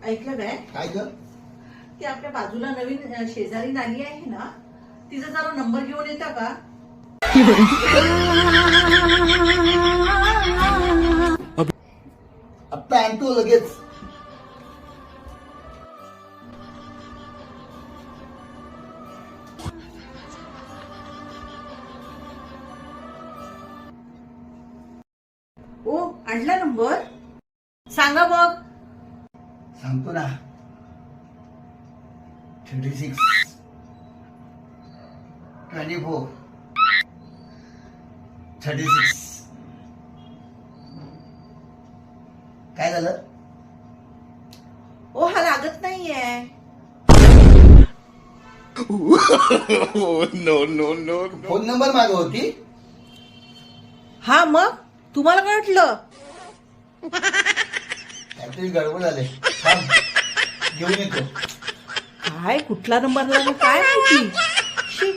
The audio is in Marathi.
ऐकलं काय? काय ग? ती आपल्या बाजूला नवीन शेजारी नाली आहे ना, तिचा जरा नंबर घेऊन येता का? आत्ता आणतो लगेच. ओ, आणला नंबर? सांगा बघ. सांगतो ना. 36 24 36. काय झालं? ओ, हा लागत नाहीये. फोन नंबर मागव होती. हा, मग तुम्हाला काय वाटलं? काहीतरी गडबड झाले. थांब, घेऊन येतो. काय, कुठला नंबर लागला काय माहिती. शी.